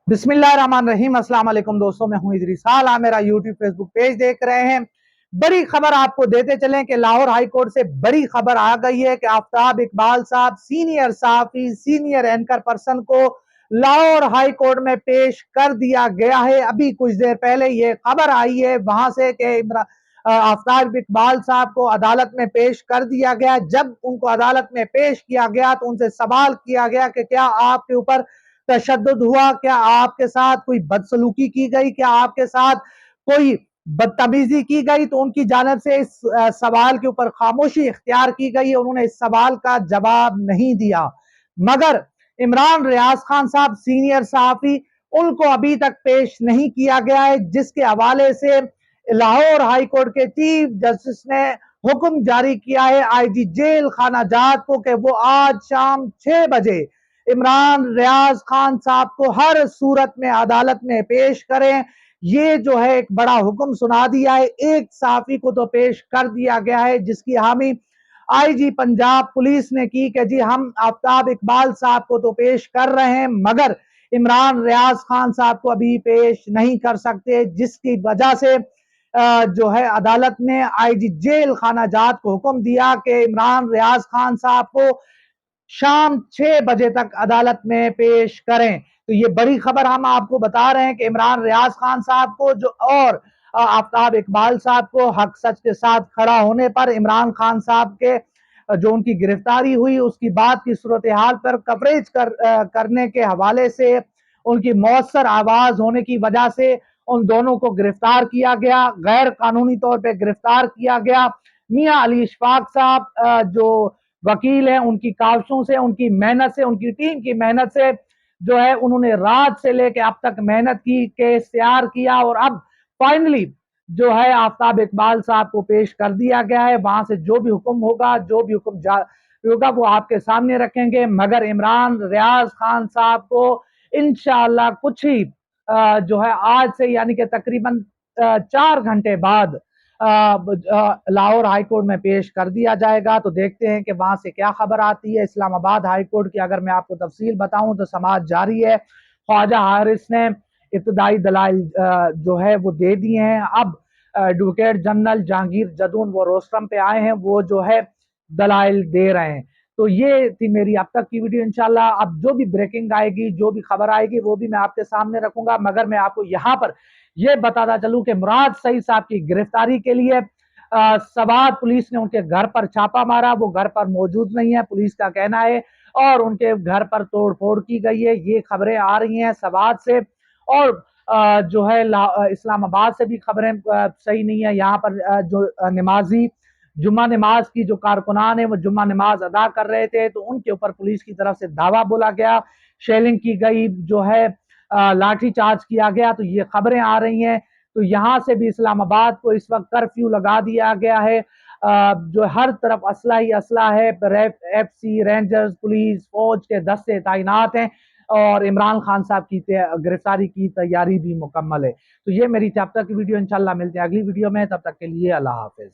बिस्मिल्लाहिर्रहमानिर्रहीम। अस्सलाम वालेकुम दोस्तों, मैं हूं इदरीस साल। आप मेरा यूट्यूब फेसबुक पेज देख रहे हैं। बड़ी खबर आपको देते चलें कि लाहौर हाई कोर्ट से बड़ी खबर आ गई है कि आफ्ताब इकबाल साहब सीनियर सहाफी, सीनियर एंकर पर्सन को लाहौर हाई कोर्ट में पेश कर दिया गया है। अभी कुछ देर पहले ये खबर आई है वहां से कि आफ्ताब इकबाल साहब को अदालत में पेश कर दिया गया। जब उनको अदालत में पेश किया गया तो उनसे सवाल किया गया कि क्या आपके ऊपर तशद्दुद हुआ, क्या आपके साथ कोई बदसलूकी की गई, क्या आपके साथ कोई बदतमीजी की गई। तो उनकी जानिब से इस सवाल के ऊपर खामोशी इख्तियार की गई। उन्होंने इस सवाल का जवाब नहीं दिया। मगर इमरान रियाज खान साहब सीनियर सहाफी, उनको अभी तक पेश नहीं किया गया है, जिसके हवाले से लाहौर हाई कोर्ट के चीफ जस्टिस ने हुक्म जारी किया है आईजी जेल खाना जात को कि वो आज शाम 6 बजे इमरान रियाज खान साहब को हर सूरत में अदालत में पेश करें। ये जो है एक बड़ा हुक्म सुना दिया है। एक सहाफी को तो पेश कर दिया गया है, जिसकी हामी आईजी पंजाब पुलिस ने की कि जी हम आफ्ताब इकबाल साहब को तो पेश कर रहे हैं, मगर इमरान रियाज खान साहब को अभी पेश नहीं कर सकते, जिसकी वजह से जो है अदालत ने आईजी जेल खाना जात को हुक्म दिया कि इमरान रियाज खान साहब को शाम 6 बजे तक अदालत में पेश करें। तो ये बड़ी खबर हम आपको बता रहे हैं कि इमरान रियाज खान साहब को जो और आफ्ताब इकबाल साहब को हक सच के साथ खड़ा होने पर इमरान खान साहब के जो उनकी गिरफ्तारी हुई उसकी बात की सूरत हाल पर कवरेज करने के हवाले से, उनकी मौसर आवाज होने की वजह से उन दोनों को गिरफ्तार किया गया, गैर कानूनी तौर पर गिरफ्तार किया गया। मियां अली इशफाक साहब जो वकील हैं, उनकी काविशों से, उनकी मेहनत से, उनकी टीम की मेहनत से जो है उन्होंने रात से लेकर अब तक मेहनत की, केस तैयार किया और अब फाइनली जो है आफ्ताब इकबाल साहब को पेश कर दिया गया है। वहां से जो भी हुक्म होगा, जो भी हुक्म होगा वो आपके सामने रखेंगे। मगर इमरान रियाज खान साहब को इंशाअल्लाह कुछ ही जो है आज से यानी कि तकरीबन 4 घंटे बाद लाहौर हाई कोर्ट में पेश कर दिया जाएगा। तो देखते हैं कि वहां से क्या खबर आती है। इस्लामाबाद हाई कोर्ट की अगर मैं आपको तफसील बताऊं तो समाअत जारी है। ख्वाजा हारिस ने इब्तदाई दलाइल जो है वो दे दिए हैं। अब एडवोकेट जनरल जहांगीर जदून वो रोस्टम पे आए हैं, वो जो है दलाइल दे रहे हैं। तो ये थी मेरी अब तक की वीडियो। इंशाल्लाह अब जो भी ब्रेकिंग आएगी, जो भी खबर आएगी, वो भी मैं आपके सामने रखूंगा। मगर मैं आपको यहाँ पर ये बताता चलूं कि मुराद सईद साहब की गिरफ्तारी के लिए सवात पुलिस ने उनके घर पर छापा मारा। वो घर पर मौजूद नहीं है, पुलिस का कहना है, और उनके घर पर तोड़फोड़ की गई है। ये खबरें आ रही हैं सवात से, और जो है इस्लामाबाद से भी खबरें सही नहीं है। यहाँ पर जो नमाजी जुम्मा नमाज की जो कारकुनान है वो जुम्मा नमाज अदा कर रहे थे, तो उनके ऊपर पुलिस की तरफ से दावा बोला गया, शेलिंग की गई, जो है लाठी चार्ज किया गया। तो ये खबरें आ रही हैं। तो यहाँ से भी इस्लामाबाद को इस वक्त कर्फ्यू लगा दिया गया है। जो हर तरफ असला ही असला है। एफसी, रेंजर्स, पुलिस, फौज के दस्ते तैनात हैं और इमरान खान साहब की गिरफ्तारी की तैयारी भी मुकम्मल है। तो ये मेरी अब तक की वीडियो। इंशाल्लाह मिलते हैं अगली वीडियो में, तब तक के लिए अल्लाह हाफिज।